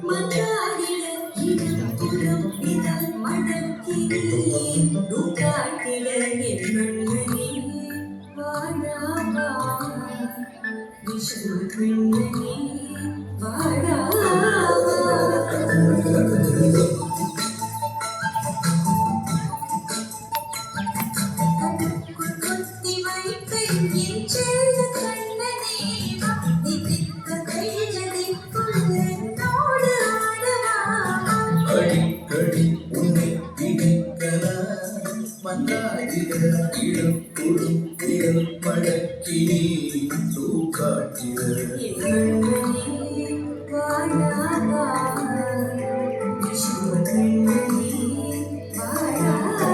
மன்றாடிட இடப்புறம் இதழ் மடக்கினே நூற்றாட்டிட என் மன்னனே வாழாவா விஷம பெண்ணனே வாழாவா கொத்தி வைப்பேன் என் செல்ல கண்ணனே நிதிக்க கையதிக்குள் என்னோடு ஆடவா அடிக்கடி உன்னை பிடிக்கலாம் மன்றாடிட இடம் கொடும் இடல் மடக்கி நீ தூக்காட்டிட என் மன்னனே வாழாவா விஷம பெண்ணனே வாழாவா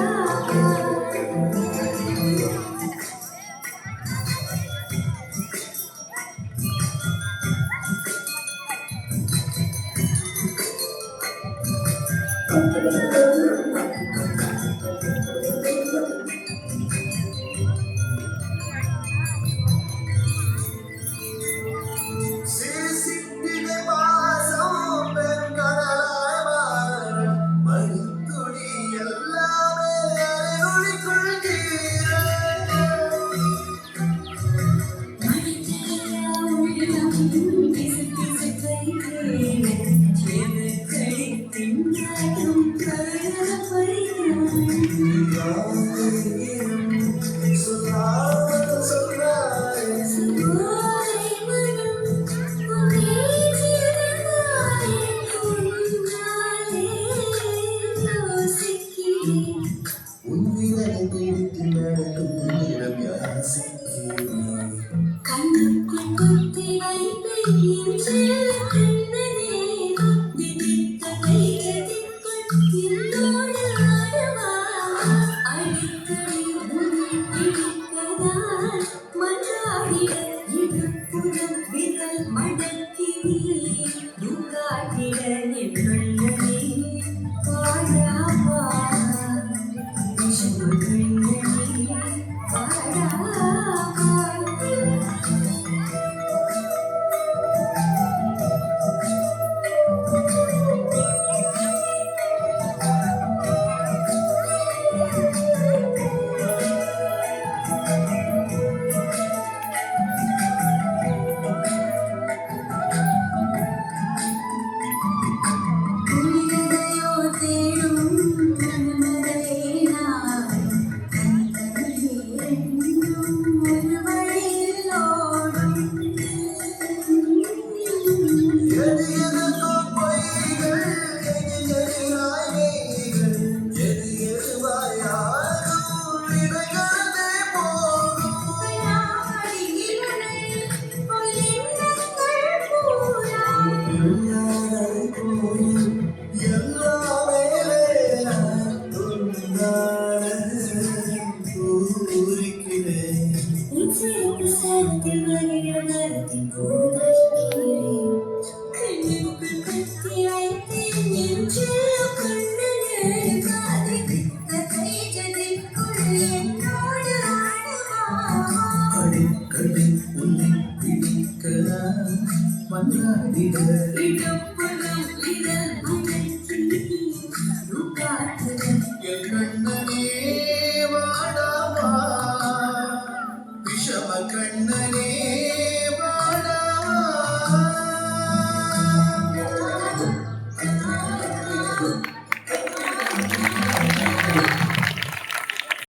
சிரிப்பிட பாசம் பெருங்கடலாய் மாற மணித்துளி எல்லாமே அரைகுழிக்குள் தீர மணித்தலையா உள்ளம் பிசு பிசுக்கைத்தேன செவக்கடி திண்டாடும் கழக பரிதான் சுவாய் மனம் உன்னை ஜீவனாய் உன்னாலே யோசிக்கிறேன் கண்ணுக்குள் கொத்தி வைப்பேன் என் செல்ல கண்ணனே திதித்த கையதிக்குள் என்னோடு ஆடவா அடிக்கடி உன்னை பிடிக்கதான் மன்றாடிட இடப்புறம் விரல் மடக்கி நீ நூற்றாட்டிட என் மன்னனே வாழாவா விஷம பெண்ணனே வாழாவா புனிததையோ தேடும் மனமறையினாய் கனிதனிலே ரெண்டும் ஒரு வழியில் ஓடும் எது எதுக்கோ பொய்கள் எது எதிராய் நீகள் எது எதுவாய் யாரும் இவைகளே போகும் அடியிலே பொல்லெண்ணங்கள் பூரா எல்லாரை போலும் எல்லா வேலே துண்டான பூரிக்கிறேன் இசைக்கு சரத்தில் வரைய நரத்தின் போதைக்கிறேன் கண்ணுக்குள் கத்தி வைத்தேன் என் செல்ல கண்ணனே காதித்த கைஜதிக்குள் என்னோடு ஆடவா அடிக்கடி உன்னை பிடிக்கலாம் மன்றாடிட இடப்பு